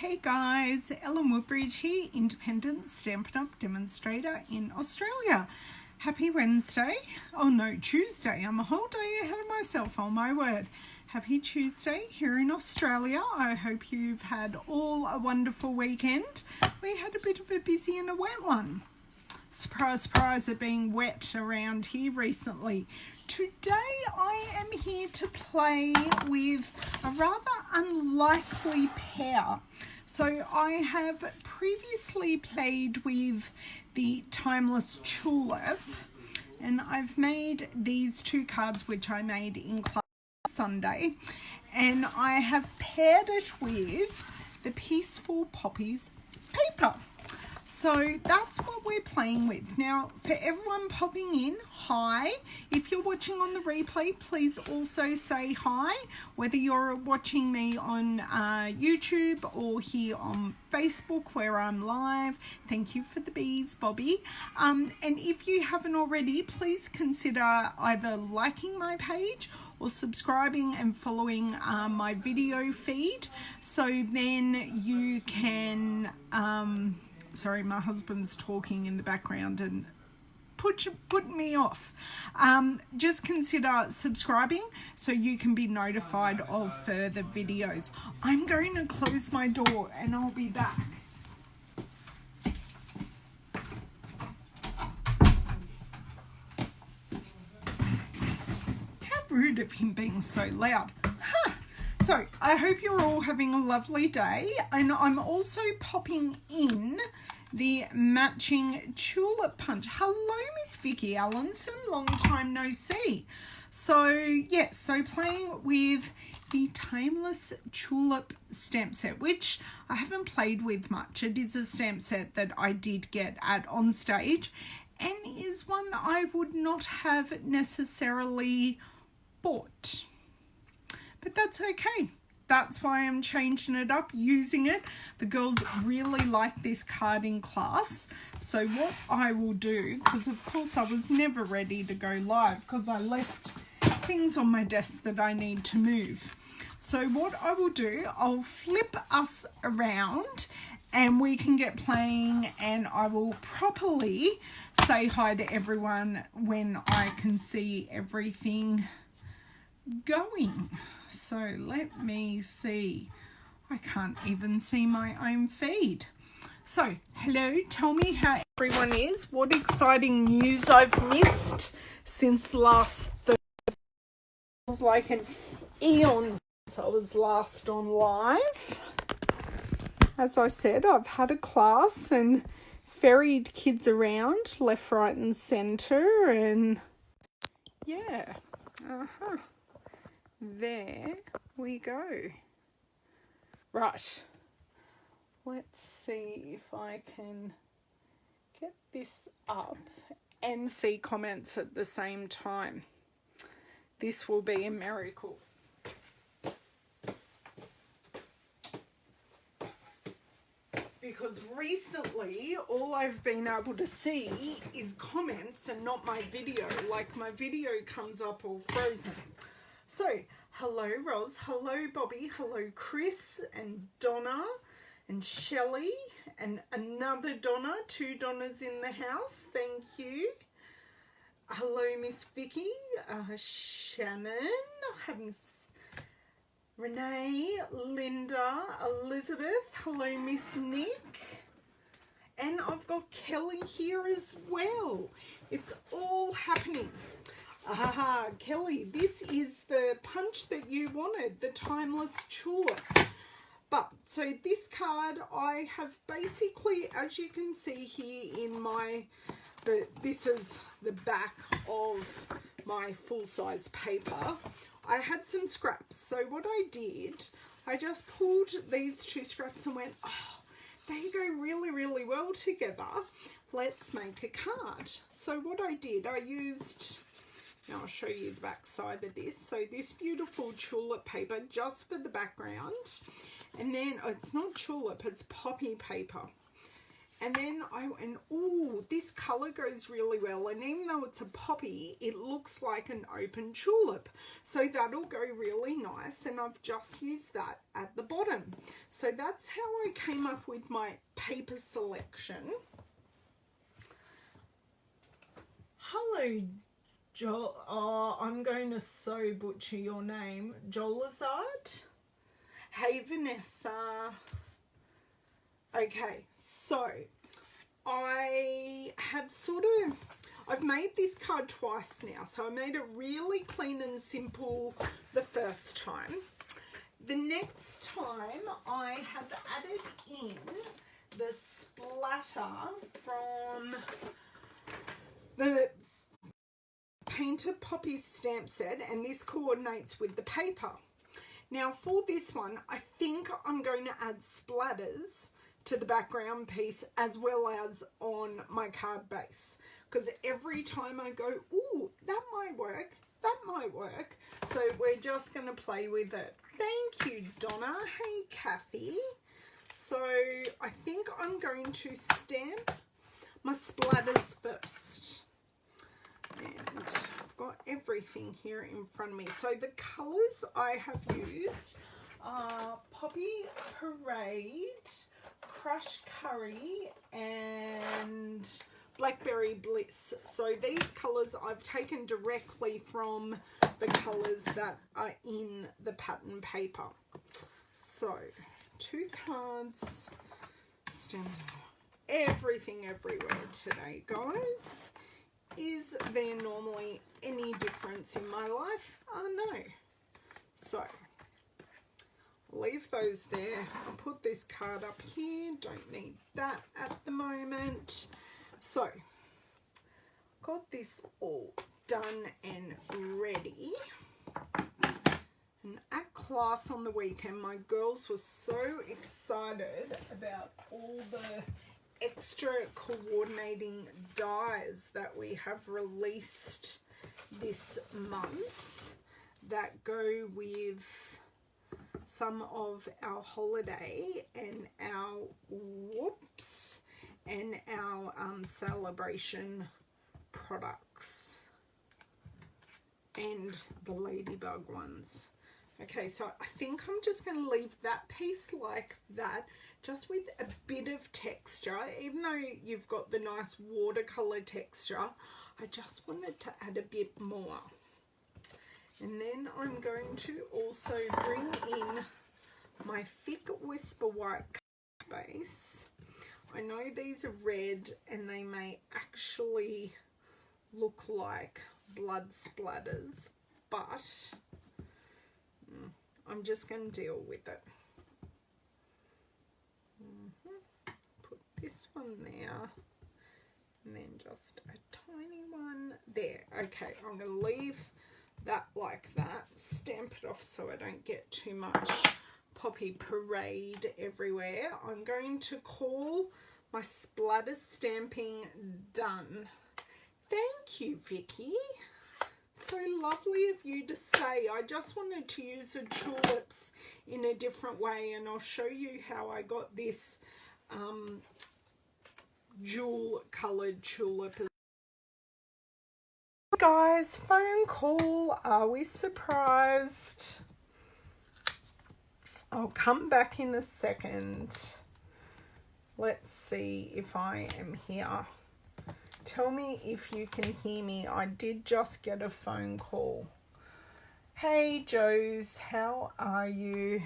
Hey guys, Ellen Woodbridge here, independent Stampin' Up demonstrator in Australia. Happy Wednesday. Oh no, Tuesday. I'm a whole day ahead of myself, oh my word. Happy Tuesday here in Australia. I hope you've had all a wonderful weekend. We had a bit of a busy and a wet one. Surprise, surprise, it being wet around here recently. Today I am here to play with a rather unlikely pair. So I have previously played with the Timeless Tulip, and I've made these two cards which I made in class Sunday, and I have paired it with the Peaceful Poppies paper. So that's what we're playing with. Now, for everyone popping in, hi. If you're watching on the replay, please also say hi, whether you're watching me on YouTube or here on Facebook where I'm live. Thank you for the bees, Bobby. And if you haven't already, please consider either liking my page or subscribing and following my video feed, so then you can... sorry, my husband's talking in the background and put me off. Just consider subscribing so you can be notified of further videos. I'm going to close my door and I'll be back. How rude of him being so loud. Huh. So I hope you're all having a lovely day, and I'm also popping in the matching tulip punch. Hello, Miss Vicky Allenson, long time no see. So yes, so playing with the Timeless Tulip stamp set, which I haven't played with much. It is a stamp set that I did get at On Stage, and is one I would not have necessarily bought. But that's okay. That's why I'm changing it up, using it. The girls really like this card in class. So what I will do, because of course I was never ready to go live because I left things on my desk that I need to move. So what I will do, I'll flip us around and we can get playing, and I will properly say hi to everyone when I can see everything going. So let me see. I can't even see my own feed. So hello, tell me how everyone is. What exciting news I've missed since last Thursday. It was like an eon since I was last on live. As I said, I've had a class and ferried kids around left, right and centre, and yeah. There we go. Right, let's see if I can get this up and see comments at the same time. This will be a miracle. Because recently all I've been able to see is comments and not my video. Like, my video comes up all frozen. So, hello Roz, hello Bobby, hello Chris and Donna and Shelley and another Donna, two Donnas in the house, thank you. Hello Miss Vicky, Shannon, Renee, Linda, Elizabeth, hello Miss Nick, and I've got Kelly here as well. It's all happening. Kelly, this is the punch that you wanted, the Timeless Tulip. But, so this card I have basically, as you can see here in my, this is the back of my full-size paper. I had some scraps. So what I did, I just pulled these two scraps and went, oh, they go really, really well together. Let's make a card. So what I did, I used... Now I'll show you the back side of this. So this beautiful tulip paper just for the background. And then, oh, it's not tulip, it's poppy paper. And then I went, oh, this colour goes really well. And even though it's a poppy, it looks like an open tulip. So that'll go really nice. And I've just used that at the bottom. So that's how I came up with my paper selection. Hello, Joel. Oh, I'm going to so butcher your name. Jolazard? Hey, Vanessa. Okay, so I have I've made this card twice now. So I made it really clean and simple the first time. The next time I have added in the splatter from the Painter Poppies stamp set, and this coordinates with the paper. Now for this one, I think I'm going to add splatters to the background piece as well as on my card base, because every time I go, ooh, that might work, so we're just going to play with it. Thank you, Donna. Hey, Kathy. So I think I'm going to stamp my splatters first, and I've got everything here in front of me. So the colours I have used are Poppy Parade, Crush Curry, and Blackberry Bliss. So these colours I've taken directly from the colours that are in the pattern paper. So 2 cards, stamp everything everywhere today, guys. Is there normally any difference in my life? No. So leave those there. I'll put this card up here. Don't need that at the moment. So got this all done and ready. And at class on the weekend, my girls were so excited about all the extra coordinating dies that we have released this month that go with some of our holiday and our whoops and our celebration products and the ladybug ones. Okay, so I think I'm just going to leave that piece like that, just with a bit of texture. Even though you've got the nice watercolor texture, I just wanted to add a bit more. And then I'm going to also bring in my thick Whisper White base. I know these are red and they may actually look like blood splatters, but I'm just going to deal with it. Put this one there, and then just a tiny one there. Okay, I'm going to leave that like that. Stamp it off so I don't get too much Poppy Parade everywhere. I'm going to call my splatter stamping done. Thank you, Vicky. So lovely of you to say. I just wanted to use the tulips in a different way, and I'll show you how I got this jewel coloured tulip. Guys, phone call. Are we surprised? I'll come back in a second. Let's see if I am here. Tell me if you can hear me. I did just get a phone call. Hey, Joes, how are you?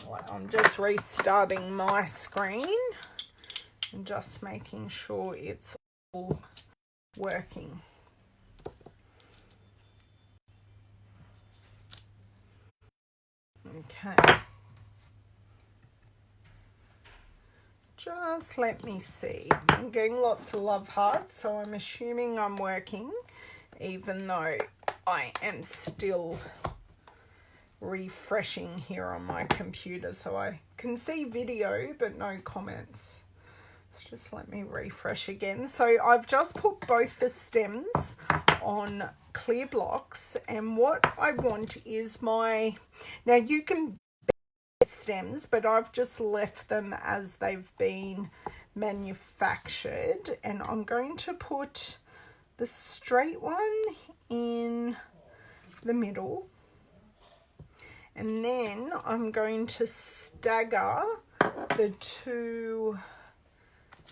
Well, I'm just restarting my screen and just making sure it's all working. Okay. Just let me see. I'm getting lots of love hearts, so I'm assuming I'm working, even though I am still refreshing here on my computer, so I can see video but no comments. So just let me refresh again. So I've just put both the stems on clear blocks, and what I want is my, now you can these stems, but I've just left them as they've been manufactured, and I'm going to put the straight one in the middle, and then I'm going to stagger the two.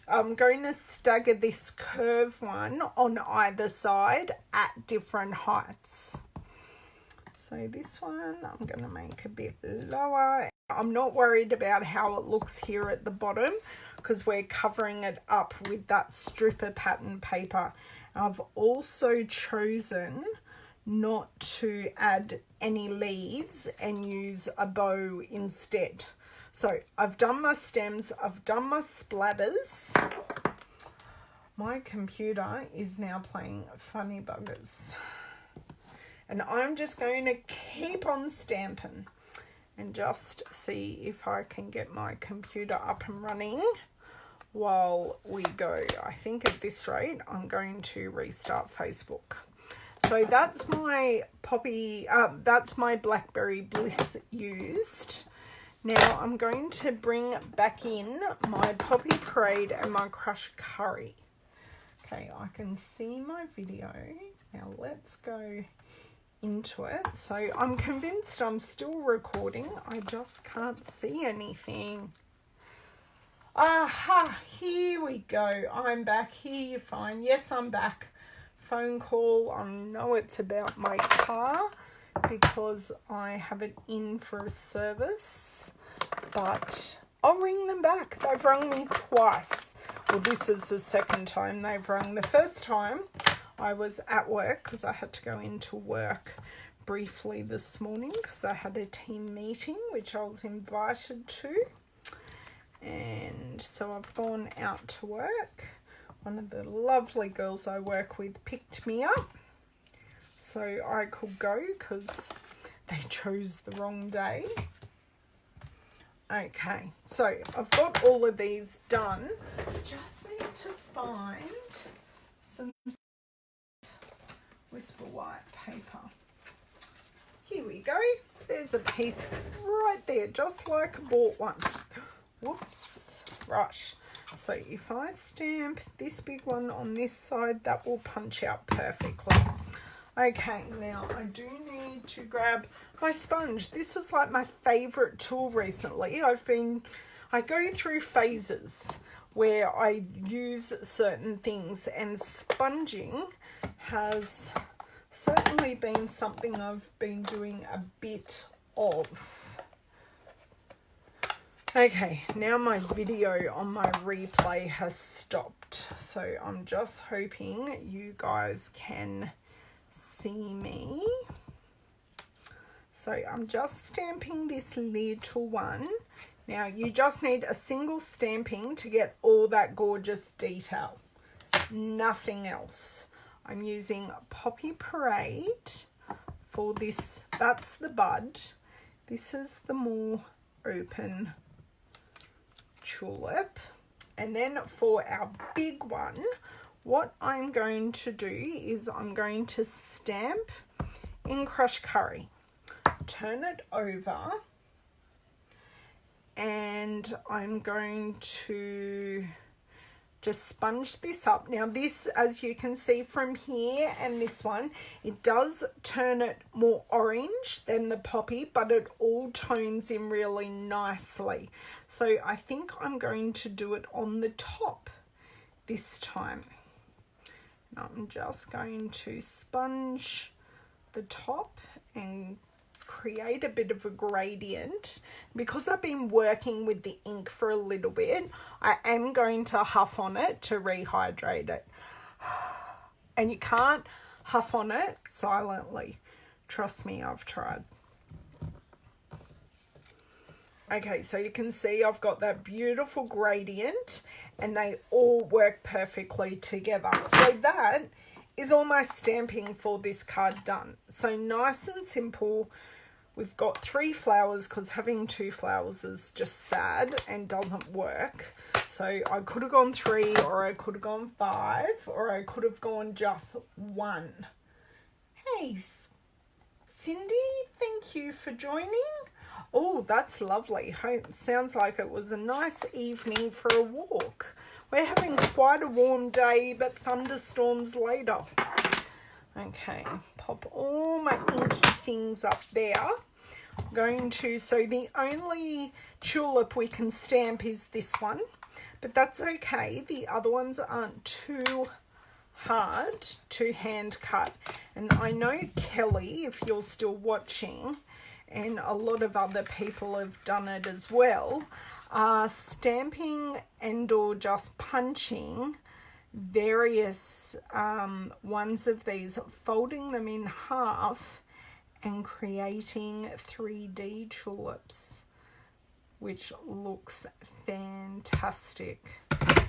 I'm going to stagger this curved one on either side at different heights. So this one I'm going to make a bit lower. I'm not worried about how it looks here at the bottom because we're covering it up with that stripper pattern paper. I've also chosen not to add any leaves and use a bow instead. So I've done my stems, I've done my splatters. My computer is now playing funny buggers. And I'm just going to keep on stamping and just see if I can get my computer up and running while we go. I think at this rate, I'm going to restart Facebook. So that's my Poppy, that's my Blackberry Bliss used. Now I'm going to bring back in my Poppy Parade and my Crush Curry. Okay, I can see my video. Now let's go into it. So I'm convinced I'm still recording. I just can't see anything. Aha, here we go. I'm back. Here you're fine. Yes, I'm back. Phone call. I know it's about my car because I have it in for a service, but I'll ring them back. They've rung me twice. Well, this is the second time they've rung. The first time I was at work because I had to go into work briefly this morning because I had a team meeting which I was invited to, and so I've gone out to work. One of the lovely girls I work with picked me up so I could go because they chose the wrong day. Okay, so I've got all of these done. Just need to find some Whisper White paper. Here we go. There's a piece right there, just like I bought one. Whoops. Right. So if I stamp this big one on this side, that will punch out perfectly. Okay, now I do need to grab my sponge. This is like my favourite tool recently. I go through phases where I use certain things, and sponging has certainly been something I've been doing a bit of. Okay, now my video on my replay has stopped, so I'm just hoping you guys can see me. So I'm just stamping this little one. Now you just need a single stamping to get all that gorgeous detail, nothing else. I'm using Poppy Parade for this. That's the bud. This is the more open tulip. And then for our big one, what I'm going to do is I'm going to stamp in Crush Curry, turn it over, and I'm going to just sponge this up. Now this, as you can see from here and this one, it does turn it more orange than the poppy, but it all tones in really nicely. So I think I'm going to do it on the top this time. Now I'm just going to sponge the top and create a bit of a gradient. Because I've been working with the ink for a little bit, I am going to huff on it to rehydrate it. And you can't huff on it silently. Trust me, I've tried. Okay, so you can see I've got that beautiful gradient and they all work perfectly together. So that is all my stamping for this card done. So nice and simple. We've got 3 flowers because having 2 flowers is just sad and doesn't work. So I could have gone 3, or I could have gone 5, or I could have gone just 1. Hey, Cindy, thank you for joining. Oh, that's lovely. Sounds like it was a nice evening for a walk. We're having quite a warm day, but thunderstorms later. Okay, pop all my inky things up there. I'm going to, so the only tulip we can stamp is this one, but that's okay. The other ones aren't too hard to hand cut. And I know Kelly, if you're still watching, and a lot of other people have done it as well, are stamping and or just punching various ones of these, folding them in half and creating 3D tulips, which looks fantastic.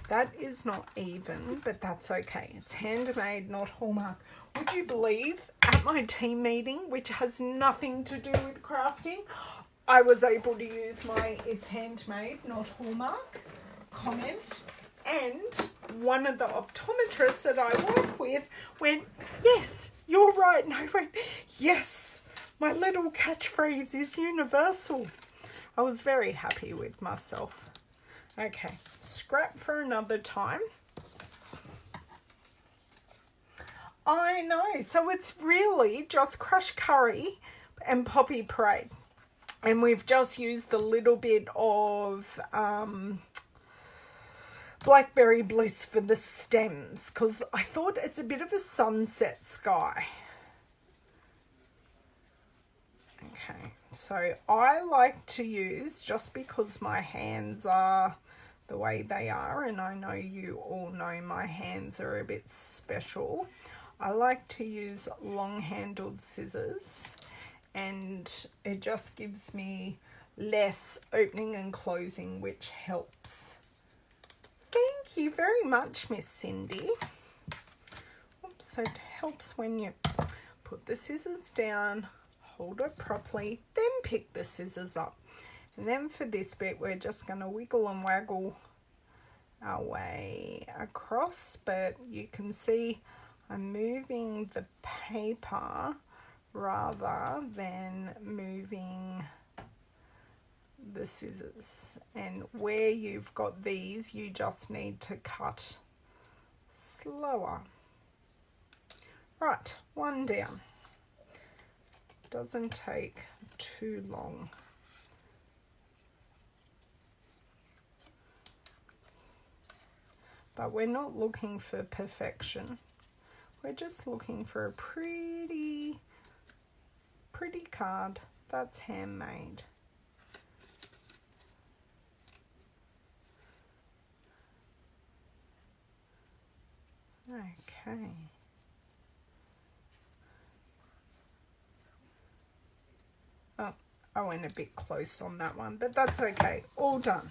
That is not even, but that's okay. It's handmade, not Hallmark. Would you believe at my team meeting, which has nothing to do with crafting, I was able to use my "it's handmade, not Hallmark" comment, and one of the optometrists that I work with went, "Yes, you're right." And I went, "Yes, my little catchphrase is universal." I was very happy with myself. Okay, scrap for another time. I know, so it's really just crushed curry and poppy parade. And we've just used a little bit of blackberry bliss for the stems, because I thought it's a bit of a sunset sky. Okay, so I like to use, just because my hands are the way they are, and I know you all know my hands are a bit special, I like to use long-handled scissors, and it just gives me less opening and closing, which helps. Thank you very much, Miss Cindy. Oops, so it helps when you put the scissors down, hold it properly, then pick the scissors up. And then for this bit, we're just going to wiggle and waggle our way across, but you can see I'm moving the paper rather than moving the scissors. And where you've got these, you just need to cut slower. Right, one down. Doesn't take too long. But we're not looking for perfection. We're just looking for a pretty card that's handmade. Okay. Oh, I went a bit close on that one, but that's okay. All done.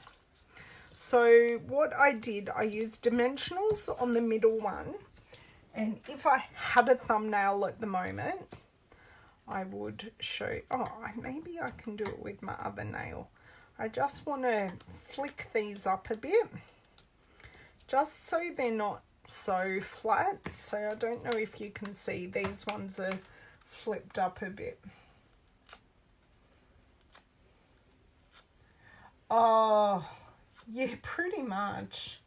So what I did, I used dimensionals on the middle one, and if I had a thumbnail at the moment, I would show, maybe I can do it with my other nail. I just want to flick these up a bit, just so they're not so flat. So I don't know if you can see, these ones are flipped up a bit. Oh, yeah, pretty much.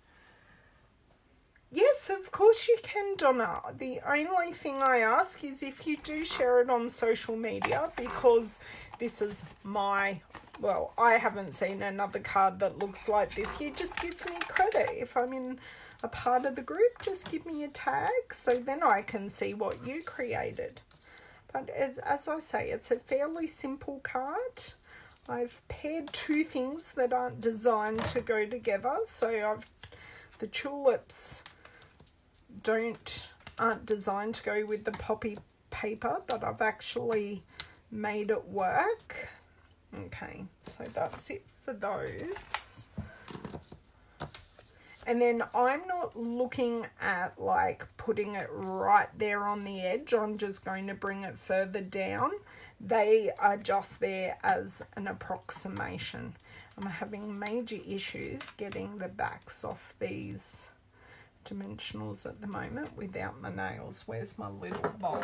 Yes, of course you can, Donna. The only thing I ask is if you do share it on social media, because this is my, well, I haven't seen another card that looks like this. You just give me credit. If I'm in a part of the group, just give me a tag so then I can see what you created. But as I say, it's a fairly simple card. I've paired two things that aren't designed to go together. So the tulips aren't designed to go with the poppy paper, but I've actually made it work. Okay, so that's it for those. And then I'm not looking at like putting it right there on the edge. I'm just going to bring it further down. They are just there as an approximation. I'm having major issues getting the backs off these dimensionals at the moment without my nails. Where's my little bowl?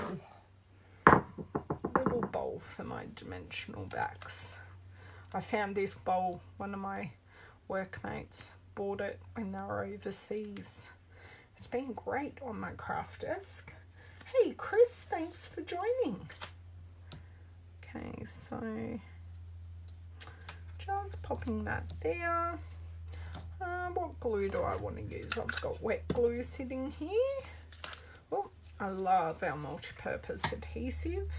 Little bowl for my dimensional backs. I found this bowl. One of my workmates bought it when they were overseas. It's been great on my craft desk. Hey Chris, thanks for joining. Okay, so just popping that there. What glue do I want to use? I've got wet glue sitting here. Oh, I love our multi-purpose adhesive.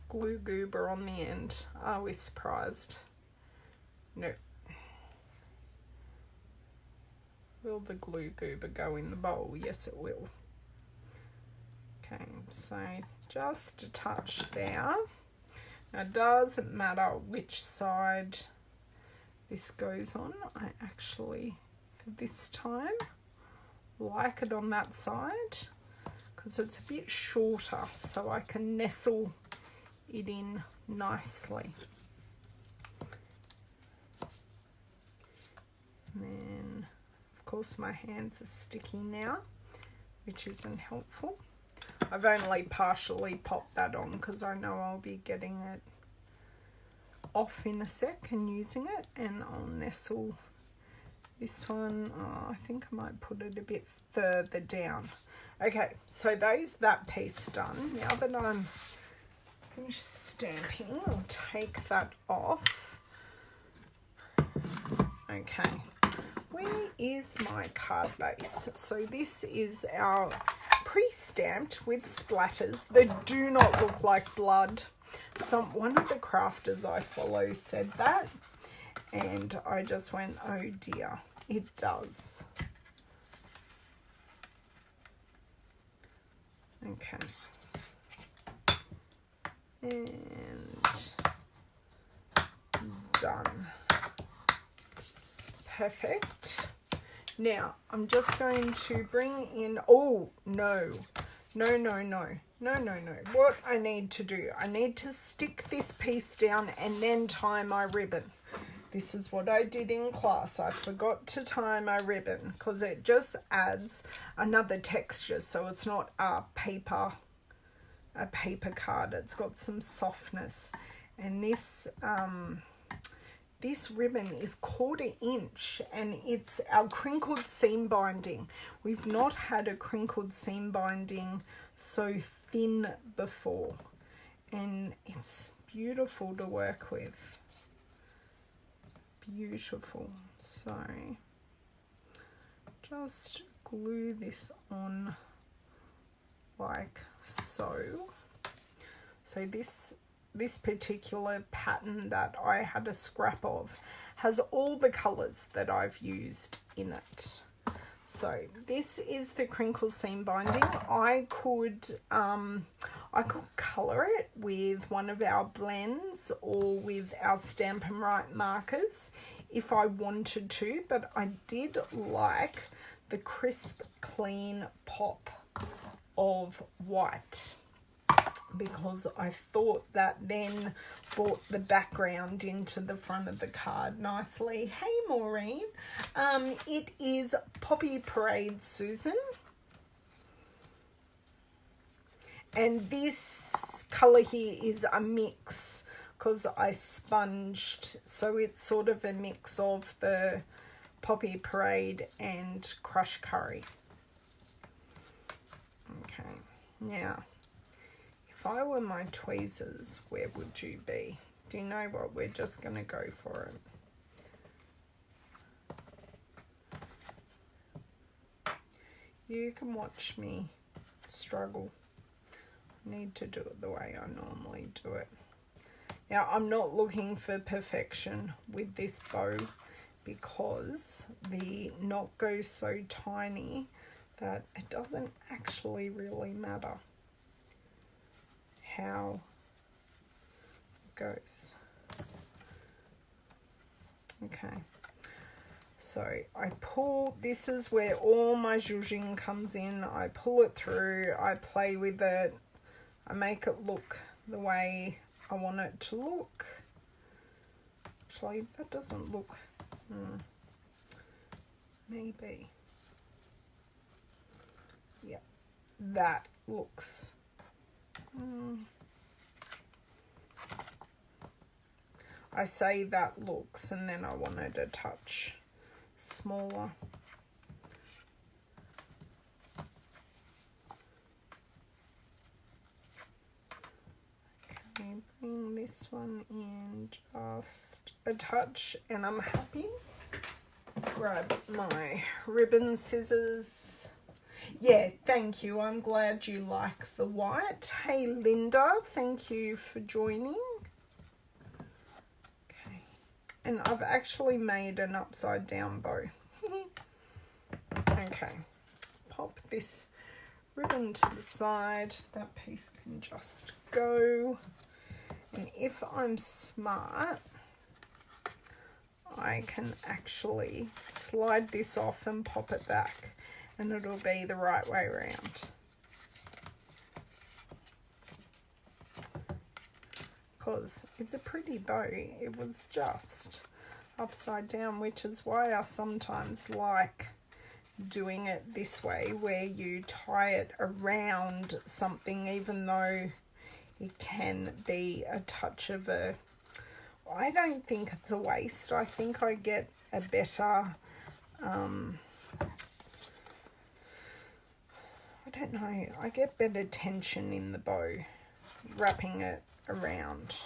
Glue goober on the end. Are we surprised? No. Will the glue goober go in the bowl? Yes, it will. Okay, so just a touch there. Now, it doesn't matter which side this goes on. I actually, for this time, like it on that side because it's a bit shorter, so I can nestle it in nicely. And then, of course, my hands are sticky now, which isn't helpful. I've only partially popped that on because I know I'll be getting it off in a sec and using it, and I'll nestle this one. Oh, I think I might put it a bit further down. Okay, so there's that piece done. Now that I'm finished stamping, I'll take that off. Okay, where is my card base? So this is our pre-stamped with splatters that do not look like blood. One of the crafters I follow said that, and I just went, oh dear, it does. Okay. And done. Perfect. Now, I'm just going to bring in, oh, no. What I need to do, I need to stick this piece down and then tie my ribbon. This is what I did in class. I forgot to tie my ribbon because it just adds another texture. So it's not a paper card. It's got some softness. And this ribbon is 1/4 inch and it's our crinkled seam binding. We've not had a crinkled seam binding so thin before, and it's beautiful to work with. Beautiful. So just glue this on like so. So this particular pattern that I had a scrap of has all the colors that I've used in it. So this is the crinkle seam binding. I could color it with one of our blends or with our Stampin' Right markers if I wanted to, but I did like the crisp, clean pop of white, because I thought that then brought the background into the front of the card nicely. Hey Maureen, it is Poppy Parade Susan, and this colour here is a mix because I sponged, so it's sort of a mix of the Poppy Parade and Crush Curry. Okay, now if I were my tweezers, where would you be? Do you know what? We're just going to go for it. You can watch me struggle. I need to do it the way I normally do it. Now, I'm not looking for perfection with this bow because the knot goes so tiny that it doesn't actually really matter how it goes. Okay, so I pull, this is where all my zhuzhing comes in. I pull it through, I play with it, I make it look the way I want it to look. Actually, that doesn't look, maybe, yeah, that looks, I say that looks, and then I want it a touch smaller. Okay, bring this one in just a touch, and I'm happy. Grab my ribbon scissors. Yeah, thank you. I'm glad you like the white. Hey, Linda, thank you for joining. Okay, and I've actually made an upside down bow. Okay, pop this ribbon to the side. That piece can just go. And if I'm smart, I can actually slide this off and pop it back, and it'll be the right way around. Because it's a pretty bow. It was just upside down, which is why I sometimes like doing it this way, where you tie it around something, even though it can be a touch of a... I don't think it's a waste. I think I get a better... I don't know. I get better tension in the bow wrapping it around.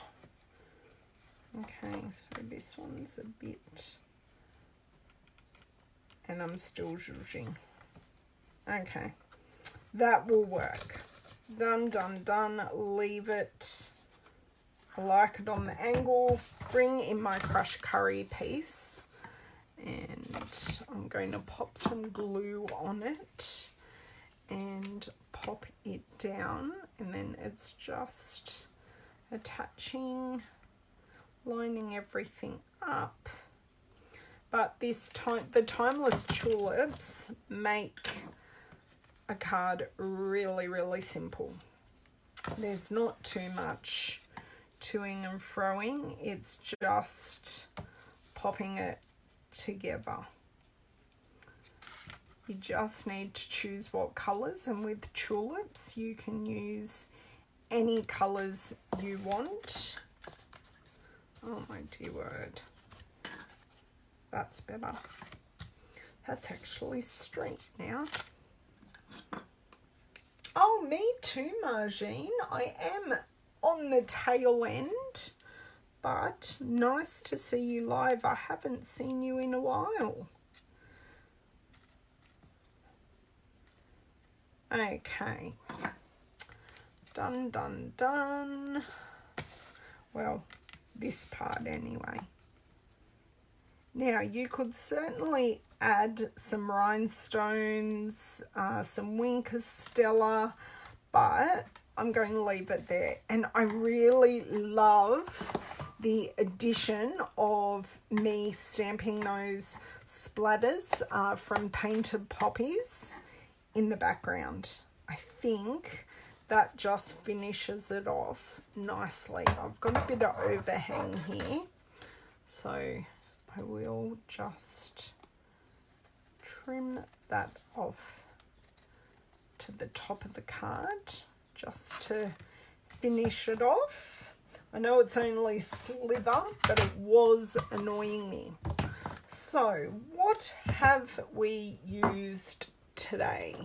Okay, so this one's a bit... and I'm still zhuzhing. Okay, that will work. Done, done, done. Leave it. I like it on the angle. Bring in my crushed curry piece, and I'm going to pop some glue on it and pop it down, and then it's just attaching, lining everything up. But this time, the Timeless Tulips make a card really, really simple. There's not too much toing and froing. It's just popping it together. You just need to choose what colours, and with tulips you can use any colours you want. Oh my dear word. That's better. That's actually straight now. Oh, me too, Margine. I am on the tail end, but nice to see you live. I haven't seen you in a while. Okay. Done, done, done. Well, this part anyway. Now, you could certainly add some rhinestones, some Winker Stella, but I'm going to leave it there. And I really love the addition of me stamping those splatters from Painted Poppies in the background. I think that just finishes it off nicely. I've got a bit of overhang here, so I will just trim that off to the top of the card just to finish it off. I know it's only slither, but it was annoying me. So what have we used today?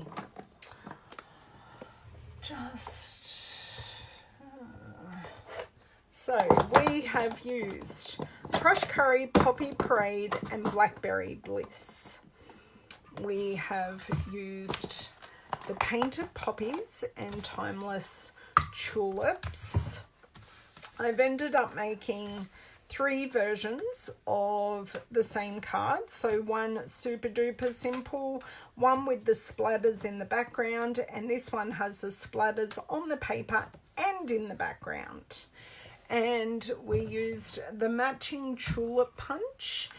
So we have used Crushed Curry, Poppy Parade, and Blackberry Bliss. We have used the Painted Poppies and Timeless Tulips. I've ended up making 3 versions of the same card. So one super duper simple, one with the splatters in the background, and this one has the splatters on the paper and in the background. And we used the matching tulip punch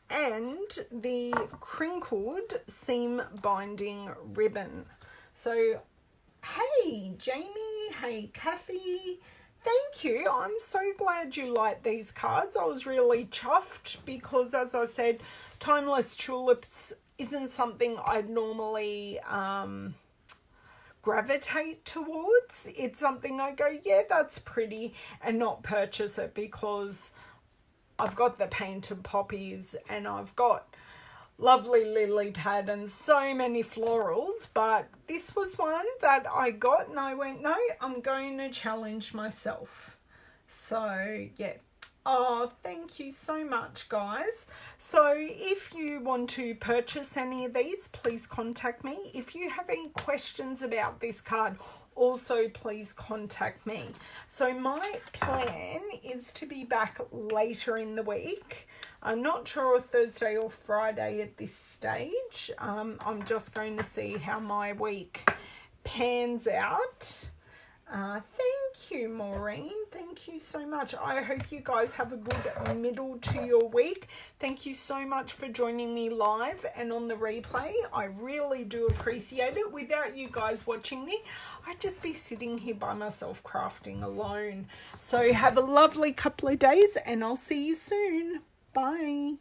and the crinkled seam binding ribbon. So, hey Jamie, hey Kathy, thank you. I'm so glad you like these cards. I was really chuffed because, as I said, Timeless Tulips isn't something I'd normally gravitate towards. It's something I go, yeah, that's pretty, and not purchase it because I've got the painted poppies and I've got lovely lily pad and so many florals, but this was one that I got and I went, no, I'm going to challenge myself. So yeah. Oh, thank you so much, guys. So if you want to purchase any of these, please contact me. If you have any questions about this card, also please contact me. So my plan is to be back later in the week. I'm not sure if Thursday or Friday at this stage. I'm just going to see how my week pans out. Thank you, Maureen. Thank you so much. I hope you guys have a good middle to your week. Thank you so much for joining me live and on the replay. I really do appreciate it. Without you guys watching me, I'd just be sitting here by myself crafting alone. So have a lovely couple of days and I'll see you soon. Bye.